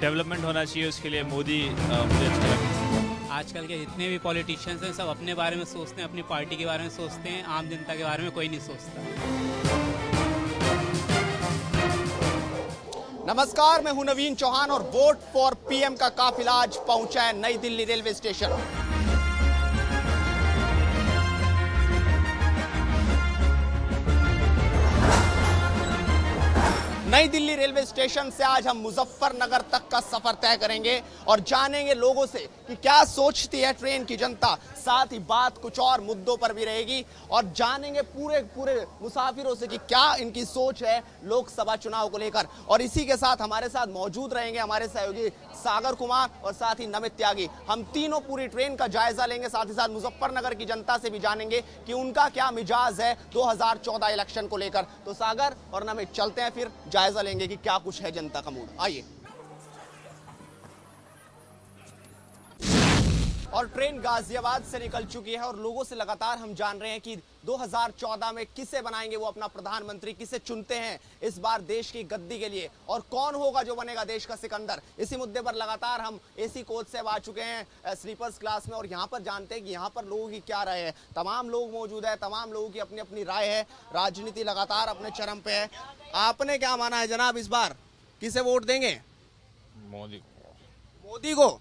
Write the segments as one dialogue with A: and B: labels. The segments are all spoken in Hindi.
A: डेवलपमेंट होना चाहिए, उसके लिए मोदी मुझे अच्छा लगता है।
B: आजकल के जितने भी पॉलिटिशियंस हैं सब अपने बारे में सोचते हैं, अपनी पार्टी के बारे में सोचते हैं, आम जनता के बारे में कोई नहीं सोचता।
C: नमस्कार, मैं हूं नवीन चौहान और वोट फॉर पीएम का काफिला आज पहुंचा है नई दिल्ली रेलवे स्टेशन। नई दिल्ली रेलवे स्टेशन से आज हम मुजफ्फरनगर तक का सफर तय करेंगे और जानेंगे लोगों से कि क्या सोचती है ट्रेन की जनता। साथ ही बात कुछ और मुद्दों पर भी रहेगी और जानेंगे पूरे मुसाफिरों से कि क्या इनकी सोच है लोकसभा चुनाव को लेकर। और इसी के साथ हमारे साथ मौजूद रहेंगे हमारे सहयोगी सागर कुमार और साथ ही नमित त्यागी। हम तीनों पूरी ट्रेन का जायजा लेंगे, साथ ही साथ मुजफ्फरनगर की जनता से भी जानेंगे कि उनका क्या मिजाज है 2014 इलेक्शन को लेकर। तो सागर और नमित चलते हैं, फिर जायजा लेंगे कि क्या कुछ है जनता का मूड। आइए। और ट्रेन गाजियाबाद से निकल चुकी है और लोगों से लगातार हम जान रहे हैं कि 2014 में किसे बनाएंगे वो अपना प्रधानमंत्री, किसे चुनते हैं इस बार देश की गद्दी के लिए और कौन होगा जो बनेगा देश का सिकंदर। इसी मुद्दे पर लगातार हम एसी कोच से आ चुके हैं स्लीपर्स क्लास में और यहाँ पर जानते हैं कि यहाँ पर लोगों की क्या राय है। तमाम लोग मौजूद है, तमाम लोगों की अपनी अपनी राय है। राजनीति लगातार अपने चरम पे है। आपने क्या माना है जनाब, इस बार किसे वोट देंगे?
A: मोदी को।
C: मोदी को।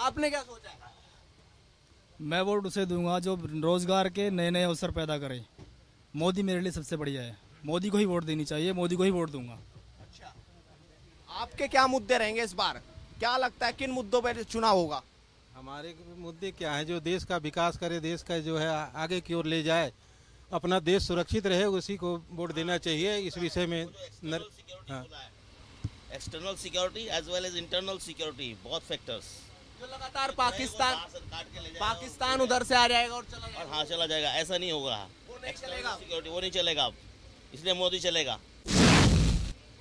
C: आपने क्या सोचा है?
D: मैं वोट उसे दूंगा जो रोजगार के नए नए अवसर पैदा करे। मोदी मेरे लिए सबसे बढ़िया है, मोदी को ही वोट देनी चाहिए, मोदी को ही वोट दूंगा।
C: अच्छा, आपके क्या मुद्दे रहेंगे इस बार? क्या लगता है किन मुद्दों पर चुनाव होगा?
E: हमारे मुद्दे क्या है, जो देश का विकास करे, देश का जो है आगे की ओर ले जाए, अपना देश सुरक्षित रहे, उसी को वोट देना चाहिए। इस विषय में
F: external security as well as internal security, बहुत फैक्टर्स।
C: जो लगातार पाकिस्तान उधर से आ जाएगा और चला जाएगा।
F: हाँ, चला जाएगा, ऐसा नहीं होगा।
C: वो नहीं चलेगा,
F: सिक्योरिटी वो नहीं चलेगा, इसलिए मोदी चलेगा।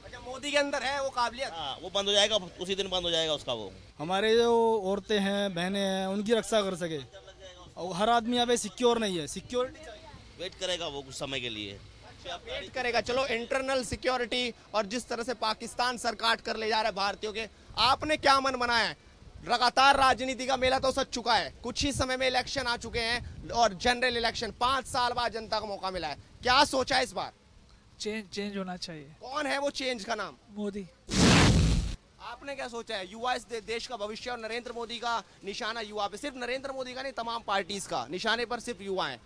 D: अच्छा,
C: मोदी के अंदर है वो काबिलियत।
F: हाँ, वो बंद हो जाएगा, उसी दिन बंद हो जाएगा उसका। वो
D: हमारे जो औरतें हैं, बहनें हैं, उनकी रक्षा कर सके। और हर आदमी यहाँ पे सिक्योर नहीं है, सिक्योरिटी
F: वेट करेगा वो कुछ समय के लिए।
C: वेट करेगा। चलो, इंटरनल सिक्योरिटी और जिस तरह से पाकिस्तान सर काट कर ले जा रहा है भारतीयों के, आपने क्या मन बनाया है? लगातार राजनीति का मेला तो सज चुका है, कुछ ही समय में इलेक्शन आ चुके हैं और जनरल इलेक्शन 5 साल बाद जनता को मौका मिला है। क्या सोचा है इस बार?
G: चेंज होना चाहिए।
C: कौन है वो चेंज का नाम?
G: मोदी।
C: आपने क्या सोचा है? युवा इस देश का भविष्य और नरेंद्र मोदी का निशाना युवा पे, सिर्फ नरेंद्र मोदी का नहीं, तमाम पार्टीज का निशाने पर सिर्फ युवा है।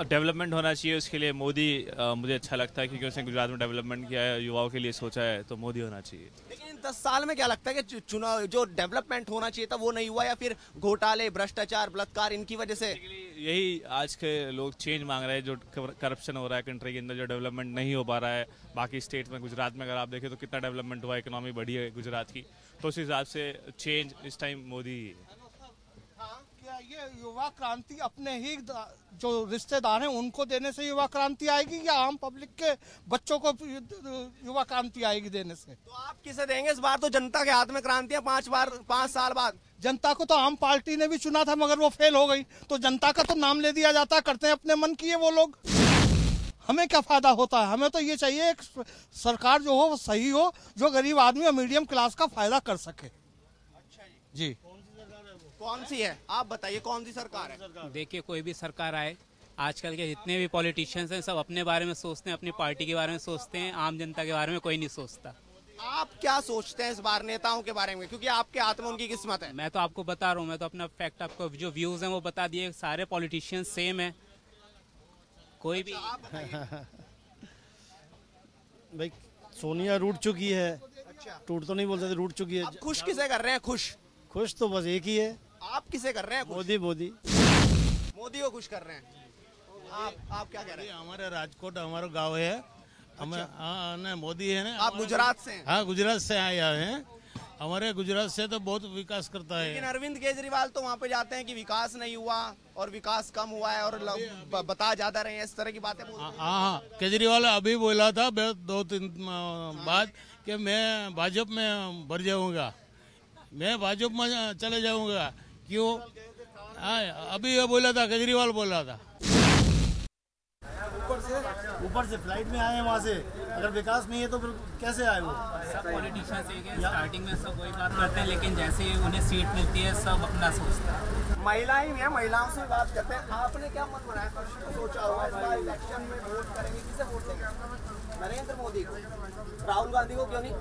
A: डेवलपमेंट होना चाहिए, उसके लिए मोदी मुझे अच्छा लगता है क्योंकि उसने गुजरात में डेवलपमेंट किया है, युवाओं के लिए सोचा है, तो मोदी होना चाहिए।
C: लेकिन 10 साल में क्या लगता है कि चुनाव जो डेवलपमेंट होना चाहिए था वो नहीं हुआ, या फिर घोटाले, भ्रष्टाचार, बलात्कार इनकी वजह से?
A: यही आज के लोग चेंज मांग रहे हैं। जो करप्शन हो रहा है कंट्री के अंदर, जो डेवलपमेंट नहीं हो पा रहा है बाकी स्टेट में, गुजरात में अगर आप देखें तो कितना डेवलपमेंट हुआ है, इकोनॉमी बढ़ी है गुजरात की, तो उस हिसाब से चेंज इस टाइम मोदी ही है।
H: क्या ये युवा क्रांति अपने ही जो रिश्तेदार हैं उनको देने से युवा क्रांति आएगी, या आम पब्लिक के बच्चों को युवा क्रांति आएगी देने से?
C: तो आप किसे देंगे इस बार? तो जनता के हाथ में क्रांति है 5 साल बाद।
H: जनता को तो आम पार्टी ने भी चुना था मगर वो फेल हो गई, तो जनता का तो नाम ले दिया जाता है, करते हैं अपने मन की है वो लोग। हमें क्या फायदा होता है? हमें तो ये चाहिए एक सरकार जो हो वो सही हो, जो गरीब आदमी और मीडियम क्लास का फायदा कर सके।
C: अच्छा
H: जी।
C: कौन सी है आप बताइए, कौन सी सरकार है?
B: देखिए, कोई भी सरकार आए, आजकल के जितने भी पॉलिटिशियंस हैं सब अपने बारे में सोचते हैं, अपनी पार्टी के बारे में सोचते हैं, आम जनता के बारे में कोई नहीं सोचता।
C: आप क्या सोचते हैं इस बार नेताओं के बारे में, क्योंकि आपके हाथ में उनकी किस्मत है?
B: मैं तो आपको बता रहा हूँ, मैं तो अपना फैक्ट, आपको जो व्यूज हैं वो बता दिए। सारे पॉलिटिशियंस सेम है, कोई भी।
D: भाई सोनिया रूठ चुकी है।
C: अच्छा,
D: टूट तो नहीं बोल सकते, रूठ चुकी है।
C: आप खुश किसे कर रहे हैं?
D: खुश तो बस एक ही है।
C: आप किसे कर रहे हैं?
D: मोदी
C: मोदी को खुश कर रहे हैं। आप क्या कह रहे हैं?
E: हमारे राजकोट हमारा गाँव है, हमें मोदी है ना।
C: आप गुजरात से हैं?
E: हाँ, गुजरात से आए हैं। हमारे गुजरात से तो बहुत विकास करता है।
C: लेकिन अरविंद केजरीवाल तो वहाँ पे जाते हैं कि विकास नहीं हुआ और विकास कम हुआ है और बता ज्यादा रहे हैं, इस तरह की बातें बोलते हैं।
E: हाँ, केजरीवाल अभी बोला था 2-3 बाद कि मैं भाजपा में भर जाऊंगा, मैं भाजपा में चले जाऊंगा। क्यों? अभी ये बोला था, केजरीवाल बोला था।
I: ऊपर से फ्लाइट में आए हैं वहाँ से, अगर विकास नहीं है तो फिर कैसे आए वो?
B: सब पॉलिटिशियंस एक है, स्टार्टिंग में सब वही बात करते हैं, लेकिन जैसे ही उन्हें सीट मिलती है सब अपना सोचते हैं।
C: महिलाएं ही हैं, महिलाओं से बात करते हैं। आपने क्या मन बनाया, सोचा होगा इस बार इलेक्शन में वोट करेंगे, किसे वोट देंगे? नरेंद्र मोदी को। राहुल गांधी को क्यों नहीं?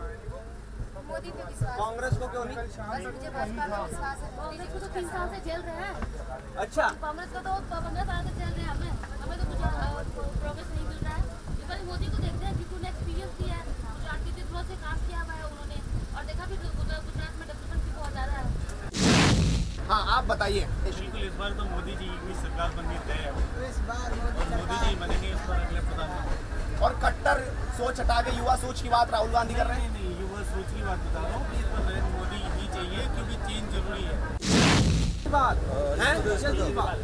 J: मोदी पे विश्वास।
C: कांग्रेस को क्यों नहीं?
J: बस मुझे भाजपा पे विश्वास है। कांग्रेस को तो 3 साल से जेल रहे हैं।
C: अच्छा,
J: कांग्रेस को तो 15 साल से जेल रहे हैं। हमें तो कुछ प्रोग्रेस नहीं मिल रहा है। इस बार मोदी को देखते हैं क्योंकि उन्हें एक्सपीरियंस दिया है, गुजरात के थ्रू से काम किया हुआ है उन्होंने, और देखा भी गुजरात में डेवलपमेंट भी बहुत ज़्यादा है।
C: हाँ आप बताइए।
I: बिल्कुल, इस बार तो मोदी जी की सरकार बननी तय है। इस बार मोदी जी बनेंगे इस बार अगले प्रधानमंत्री।
C: और कट्टर सोच हटा के युवा सोच की बात राहुल गांधी कर रहे हैं।
I: नहीं, युवा सोच की बात बता रहा हूँ कि इस बार नरेंद्र मोदी ही चाहिए क्योंकि चेंज जरूरी है।
C: केजरीवाल,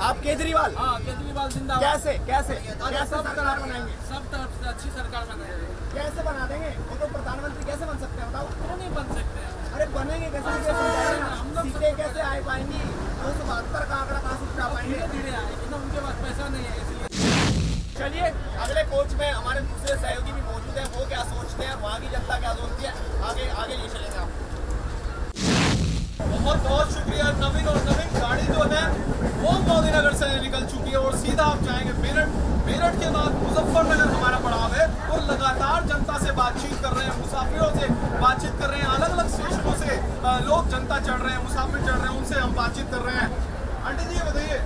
C: आप केजरीवाल?
G: हाँ, केजरीवाल जिंदाबाद।
C: कैसे कैसे कैसे सरकार बनाएंगे?
G: सब तरफ से अच्छी सरकार बनाएंगे।
C: कैसे बना देंगे? वो तो प्रधानमंत्री कैसे बन सकते हैं बताओ?
G: क्यों नहीं बन सकते?
C: अरे बनेंगे कैसे? सीटें कैसे आ पाएंगी? 272 का आंकड़ा कहाँ से उठा पाएंगे?
G: धीरे धीरे आएगी ना, उनके पास पैसा नहीं है इसलिए।
C: चलिए अगले कोच में हमारे दूसरे सहयोगी भी मौजूद हैं, वो क्या सोचते हैं, वहाँ की जनता क्या सोचती है, आगे आगे ले चलेंगे आप।
K: बहुत बहुत शुक्रिया नवीन। और नवीन गाड़ी जो है वो मोदीनगर से निकल चुकी है और सीधा आप जाएंगे मेरठ। मेरठ के बाद मुजफ्फरनगर हमारा पड़ाव है और लगातार जनता से बातचीत कर रहे हैं, मुसाफिरों से बातचीत कर रहे हैं। अलग अलग स्टेशनों से लोग जनता चढ़ रहे हैं, मुसाफिर चढ़ रहे हैं, उनसे हम बातचीत कर रहे हैं। आंटी जी ये बताइए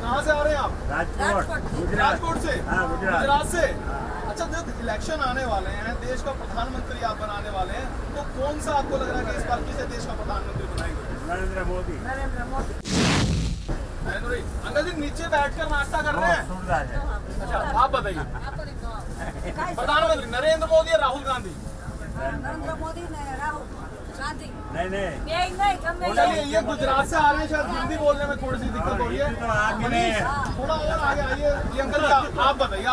K: कहाँ से आ रहे हैं आप? राजकोट से? गुजरात से। अच्छा, जब इलेक्शन आने वाले हैं, देश का प्रधानमंत्री आप बनाने वाले हैं, तो कौन सा आपको लग रहा है कि इस बार किसे देश का प्रधानमंत्री बनाएंगे?
I: नरेंद्र मोदी।
K: नरेंद्र मोदी। अंकल जी नीचे बैठकर नाश्ता कर रहे हैं? अच्छा आप बताइए, प्रधानमंत्री नरेंद्र मोदी या राहुल गांधी?
J: नरेंद्र मोदी नहीं, राहुल गांधी।
K: नहीं। चलिए, ये गुजरात से आ रहे हैं, शायद हिंदी बोलने में थोड़ी सी दिक्कत हो रही है। थोड़ा और आगे आइए। ये अंकल जी आप बताइए।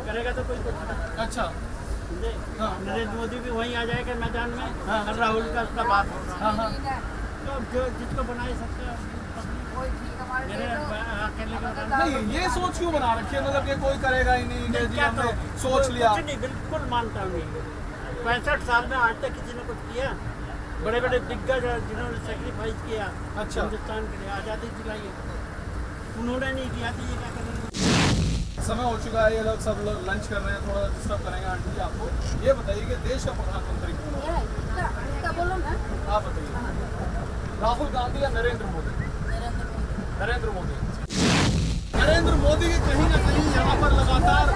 I: करेगा तो कोई
K: अच्छा,
I: नरेंद्र मोदी भी वहीं आ जाएगा मैदान में। हाँ, राहुल का उसका बात।
K: हाँ,
I: तो जो जिसको बनाए सकता
K: नहीं ये सोच क्यों बना रखी है, मतलब ये कोई करेगा ही नहीं, जी हमने सोच लिया?
I: नहीं, बिल्कुल मानता हूँ। 65 साल में आज तक किसी ने कुछ किया? बड़े बड़े दिग्गज जिन्होंने सेक्रीफाइस किया
K: अच्छा
I: हिंदुस्तान के लिए, आज़ादी दिलाई, उन्होंने नहीं किया तो ये क्या करेंगे?
K: समय हो चुका है, ये लोग सब लोग लंच कर रहे हैं, थोड़ा डिस्टर्ब करेंगे। आंटी जी आपको ये बताइए कि देश का प्रधानमंत्री कौन है? आप बताइए, राहुल गांधी या नरेंद्र मोदी? नरेंद्र मोदी। नरेंद्र मोदी की कहीं ना कहीं यहाँ पर लगातार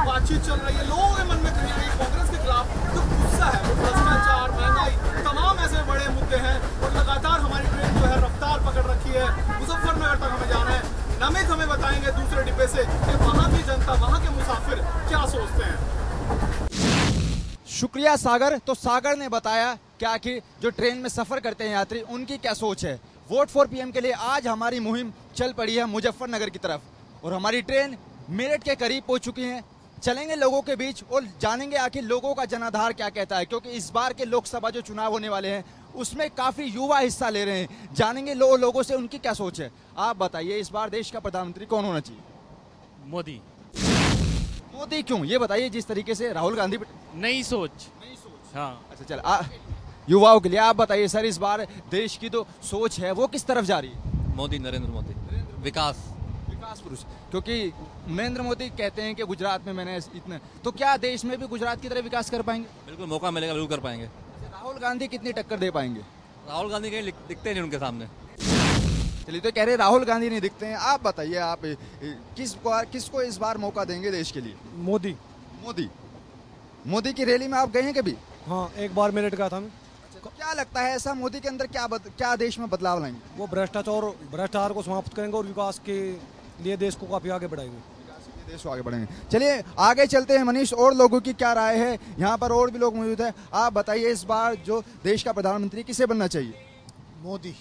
K: बातचीत चल रही है। लोगों के मन में कहीं ना कहीं कांग्रेस के खिलाफ जो गुस्सा है, वो भ्रष्टाचार, महंगाई, तमाम ऐसे बड़े मुद्दे हैं और लगातार हमारी ट्रेन जो है रफ्तार पकड़ रखी है। मुजफ्फरनगर तक हमें जाना है। नमित हमें बताएंगे दूसरे डिब्बे से कि वहाँ की जनता, वहाँ के मुसाफिर क्या सोचते हैं।
L: शुक्रिया सागर। तो सागर ने बताया क्या कि जो ट्रेन में सफर करते हैं यात्री, उनकी क्या सोच है। वोट फॉर पीएम के लिए आज हमारी मुहिम चल पड़ी है मुजफ्फरनगर की तरफ और हमारी ट्रेन मेरठ के करीब पहुंच चुकी है। चलेंगे लोगों के बीच और जानेंगे आखिर लोगों का जनाधार क्या कहता है, क्योंकि इस बार के लोकसभा जो चुनाव होने वाले हैं उसमें काफी युवा हिस्सा ले रहे हैं। जानेंगे लोगों से उनकी क्या सोच है। आप बताइए, इस बार देश का प्रधानमंत्री कौन होना चाहिए?
A: मोदी।
L: मोदी क्यों, ये बताइए। जिस तरीके से राहुल गांधी
A: नई सोच। हाँ।
L: अच्छा चल, युवाओं के लिए आप बताइए सर, इस बार देश की जो सोच है वो किस तरफ जा रही है?
M: मोदी, नरेंद्र मोदी। विकास
L: पुरुष, क्योंकि नरेंद्र मोदी कहते हैं कि गुजरात में मैंने इतने, तो क्या देश में भी गुजरात की तरह विकास कर पाएंगे?
M: बिल्कुल, मौका मिलेगा बिल्कुल कर पाएंगे।
L: राहुल गांधी कितनी टक्कर दे पाएंगे?
M: राहुल गांधी कहीं दिखते नहीं उनके सामने।
L: चलिए, तो कह रहे राहुल गांधी नहीं दिखते हैं। आप बताइए, आप किसको इस बार मौका देंगे देश के लिए?
H: मोदी।
L: मोदी। मोदी की रैली में आप गए हैं कभी?
H: हाँ, एक बार मेरठ गया था मैं।
L: तो क्या लगता है ऐसा मोदी के अंदर क्या देश में बदलाव लाएंगे?
H: वो भ्रष्टाचार को समाप्त करेंगे और विकास के लिए देश को काफी आगे बढ़ाएंगे।
L: देश को आगे बढ़ेंगे। चलिए आगे चलते हैं मनीष, और लोगों की क्या राय है। यहाँ पर और भी लोग मौजूद है। आप बताइए, इस बार जो देश का प्रधानमंत्री किसे बनना चाहिए?
N: मोदी।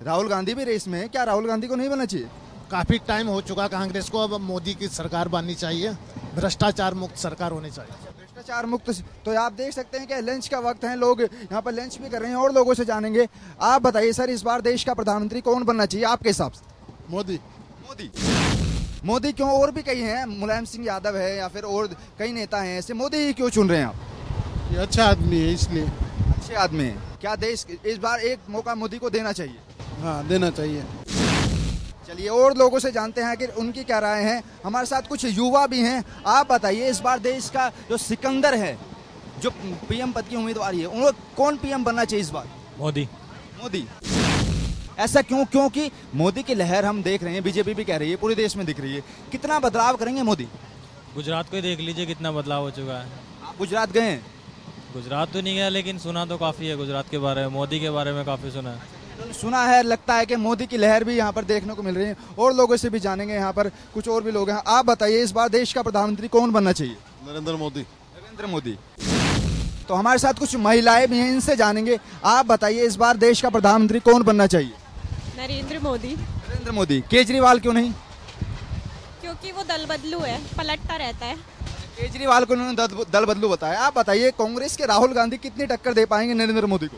L: राहुल गांधी भी रेस में है, क्या राहुल गांधी को नहीं बनना चाहिए?
N: काफी टाइम हो चुका कांग्रेस को, अब मोदी की सरकार बननी चाहिए, भ्रष्टाचार मुक्त सरकार होनी चाहिए।
L: भ्रष्टाचार मुक्त। तो आप देख सकते हैं कि लंच का वक्त है, लोग यहाँ पर लंच भी कर रहे हैं और लोगों से जानेंगे। आप बताइए सर, इस बार देश का प्रधानमंत्री कौन बनना चाहिए आपके हिसाब से?
N: मोदी।
L: मोदी मोदी क्यों? और भी कई हैं, मुलायम सिंह यादव है या फिर और कई नेता हैं ऐसे, मोदी ही क्यों चुन रहे हैं आप?
N: ये अच्छा आदमी है इसलिए।
L: अच्छे आदमी हैं। क्या देश इस बार एक मौका मोदी को देना चाहिए?
N: हाँ, देना चाहिए।
L: चलिए और लोगों से जानते हैं कि उनकी क्या राय है। हमारे साथ कुछ युवा भी हैं। आप बताइए, इस बार देश का जो सिकंदर है, जो पीएम पद की उम्मीदवार है, उनको कौन पीएम बनना चाहिए इस बार?
M: मोदी।
L: मोदी। ऐसा क्यों? क्योंकि मोदी की लहर हम देख रहे हैं, बीजेपी भी कह रही है, पूरे देश में दिख रही है। कितना बदलाव करेंगे मोदी?
O: गुजरात को ही देख लीजिए कितना बदलाव हो चुका है।
L: आप गुजरात गए हैं?
O: गुजरात तो नहीं गया, लेकिन सुना तो काफ़ी है गुजरात के बारे में, मोदी के बारे में काफ़ी सुना है।
L: सुना है, लगता है कि मोदी की लहर भी यहाँ पर देखने को मिल रही है। और लोगों से भी जानेंगे, यहाँ पर कुछ और भी लोग हैं। आप बताइए, इस बार देश का प्रधानमंत्री कौन बनना चाहिए?
P: नरेंद्र मोदी।
L: नरेंद्र मोदी। तो हमारे साथ कुछ महिलाएं भी हैं, इनसे जानेंगे। आप बताइए, इस बार देश का प्रधानमंत्री कौन बनना चाहिए?
Q: नरेंद्र मोदी।
L: नरेंद्र मोदी। केजरीवाल क्यों नहीं?
Q: क्योंकि वो दल बदलू है, पलटता रहता है।
L: केजरीवाल को उन्होंने दल बदलू बताया। आप बताइए, कांग्रेस के राहुल गांधी कितनी टक्कर दे पाएंगे नरेंद्र मोदी को?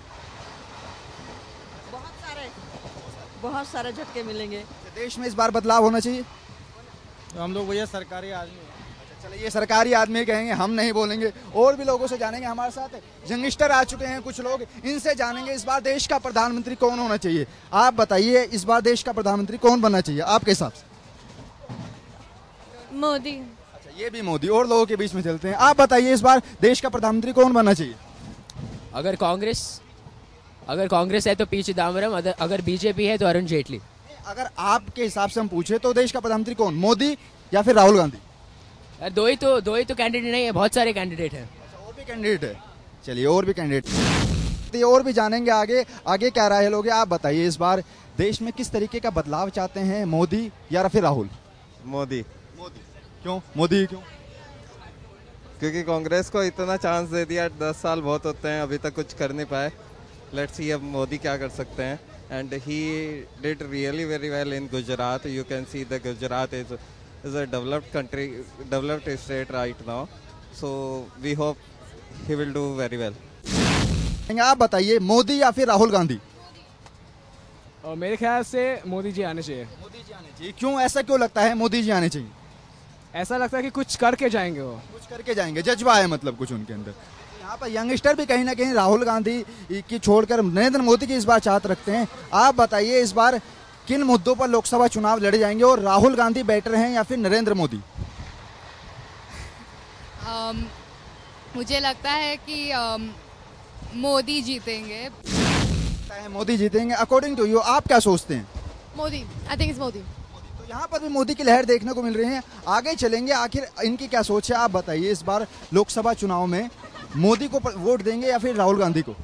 R: बहुत सारे झटके मिलेंगे।
L: देश में इस बार बदलाव होना चाहिए।
E: तो हम लोग भैया सरकारी आदमी हैं।
L: चलिए, ये सरकारी आदमी कहेंगे, हम नहीं बोलेंगे। और भी लोगों से जानेंगे। हमारे साथ यंगस्टर आ चुके हैं कुछ लोग, इनसे जानेंगे इस बार देश का प्रधानमंत्री कौन होना चाहिए। आप बताइए, इस बार देश का प्रधानमंत्री कौन बनना चाहिए आपके हिसाब से?
Q: मोदी।
L: अच्छा, ये भी मोदी। और लोगों के बीच में चलते हैं। आप बताइए, इस बार देश का प्रधानमंत्री कौन बनना चाहिए?
S: अगर कांग्रेस है तो पी चिदम्बरम, अगर बीजेपी है तो अरुण जेटली।
L: अगर आपके हिसाब से हम पूछे तो देश का प्रधानमंत्री कौन, मोदी या फिर राहुल गांधी?
S: दो ही तो कैंडिडेट नहीं है, बहुत सारे कैंडिडेट हैं।
L: और भी कैंडिडेट है। चलिए, और भी कैंडिडेट, और भी जानेंगे आगे क्या राय है लोग। आप बताइए, इस बार देश में किस तरीके का बदलाव चाहते हैं, मोदी या फिर राहुल?
T: मोदी।
L: क्यों मोदी? क्यों?
T: क्योंकि कांग्रेस को इतना चांस दे दिया, 10 साल बहुत होते हैं, अभी तक कुछ कर नहीं पाए। लेट्स सी अब मोदी क्या कर सकते हैं। And he did really very well in Gujarat. You can see the Gujarat is a developed country, developed state right now, so we hope he will do very well.
L: आप बताइए, मोदी या फिर राहुल गांधी?
U: मेरे ख्याल से मोदी जी आने चाहिए।
L: मोदी जी आने चाहिए। क्यों? ऐसा क्यों लगता है मोदी जी आने चाहिए?
U: ऐसा लगता है कि कुछ करके जाएंगे, वो
L: कुछ करके जाएंगे, जज्बा है मतलब कुछ उनके अंदर। यहाँ पर यंगस्टर भी कहीं ना कहीं राहुल गांधी की छोड़कर नरेंद्र मोदी की इस बार चाहत रखते हैं। आप बताइए, इस बार किन मुद्दों पर लोकसभा चुनाव लड़े जाएंगे और राहुल गांधी बेटर हैं या फिर नरेंद्र मोदी?
V: मुझे लगता है कि मोदी जीतेंगे।
L: मोदी जीतेंगे अकॉर्डिंग टू यू। आप क्या सोचते हैं?
V: Modi. I think it's Modi.
L: तो यहाँ पर भी मोदी की लहर देखने को मिल रही है। आगे चलेंगे, आखिर इनकी क्या सोच है। आप बताइए, इस बार लोकसभा चुनाव में मोदी को वोट देंगे या फिर राहुल गांधी को?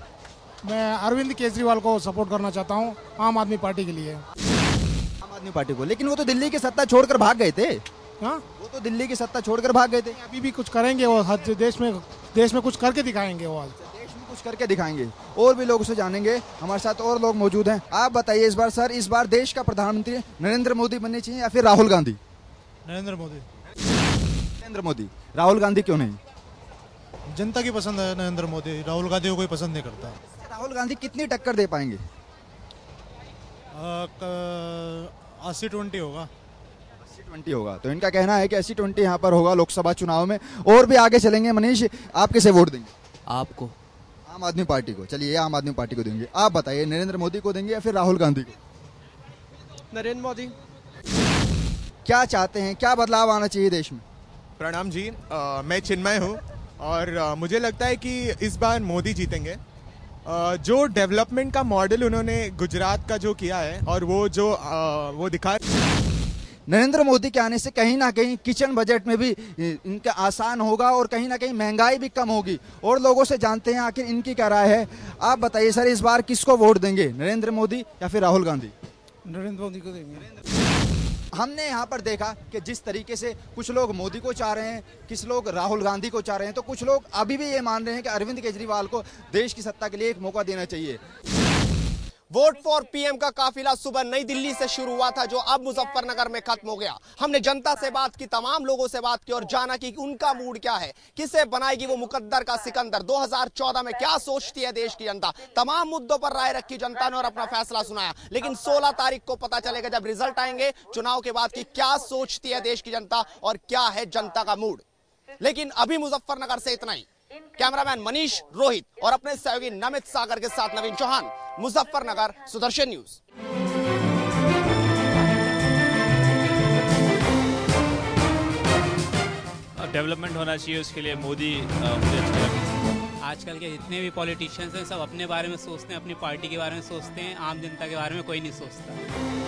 N: मैं अरविंद केजरीवाल को सपोर्ट करना चाहता हूँ, आम आदमी पार्टी के लिए।
L: आम आदमी पार्टी को? लेकिन वो तो दिल्ली की सत्ता छोड़कर भाग गए थे।
N: हाँ,
L: वो तो दिल्ली की सत्ता छोड़कर भाग गए थे।
N: अभी भी कुछ करेंगे वो, देश में कुछ करके दिखाएंगे वो।
L: देश में कुछ करके दिखाएंगे। और भी लोगों से जानेंगे, हमारे साथ और लोग मौजूद हैं। आप बताइए, इस बार सर, इस बार देश का प्रधानमंत्री नरेंद्र मोदी बनने चाहिए या फिर राहुल गांधी?
N: नरेंद्र मोदी।
L: नरेंद्र मोदी। राहुल गांधी क्यों नहीं?
N: जनता की पसंद है नरेंद्र मोदी, राहुल गांधी को कोई पसंद नहीं करता।
L: राहुल गांधी कितनी टक्कर दे पाएंगे?
N: 80-20 होगा।
L: 80-20 होगा। तो इनका कहना है कि 80-20 यहाँ पर होगा लोकसभा चुनाव में। और भी आगे चलेंगे। मनीष, आप किसे वोट देंगे?
S: आपको।
L: आम आदमी पार्टी को। चलिए, आम आदमी पार्टी को देंगे। आप बताइए, नरेंद्र मोदी को देंगे या फिर राहुल गांधी को?
W: नरेंद्र मोदी।
L: क्या चाहते हैं, क्या बदलाव आना चाहिए देश में?
W: प्रणाम जी, मैं चिन्मय हूँ और मुझे लगता है कि इस बार मोदी जीतेंगे। जो डेवलपमेंट का मॉडल उन्होंने गुजरात का जो किया है और वो दिखा,
L: नरेंद्र मोदी के आने से कहीं ना कहीं किचन बजट में भी इनका आसान होगा और कहीं ना कहीं महंगाई भी कम होगी। और लोगों से जानते हैं आखिर इनकी क्या राय है। आप बताइए सर, इस बार किसको वोट देंगे, नरेंद्र मोदी या फिर राहुल गांधी?
N: नरेंद्र मोदी को देंगे।
L: हमने यहाँ पर देखा कि जिस तरीके से कुछ लोग मोदी को चाह रहे हैं, कुछ लोग राहुल गांधी को चाह रहे हैं, तो कुछ लोग अभी भी ये मान रहे हैं कि अरविंद केजरीवाल को देश की सत्ता के लिए एक मौका देना चाहिए।
C: वोट फॉर पीएम का काफिला सुबह नई दिल्ली से शुरू हुआ था, जो अब मुजफ्फरनगर में खत्म हो गया। हमने जनता से बात की, तमाम लोगों से बात की और जाना कि उनका मूड क्या है, किसे बनाएगी वो मुकद्दर का सिकंदर। 2014 में क्या सोचती है देश की जनता। तमाम मुद्दों पर राय रखी जनता ने और अपना फैसला सुनाया। लेकिन 16 तारीख को पता चलेगा जब रिजल्ट आएंगे चुनाव के बाद कि क्या सोचती है देश की जनता और क्या है जनता का मूड। लेकिन अभी मुजफ्फरनगर से इतना ही। कैमरामैन मनीष, रोहित और अपने सहयोगी नमित सागर के साथ नवीन चौहान, मुजफ्फरनगर, सुदर्शन न्यूज।
A: डेवलपमेंट होना चाहिए, उसके लिए मोदी मुझे अच्छा लगता है।
B: आजकल के जितने भी पॉलिटिशियंस हैं सब अपने बारे में सोचते हैं, अपनी पार्टी के बारे में सोचते हैं, आम जनता के बारे में कोई नहीं सोचता।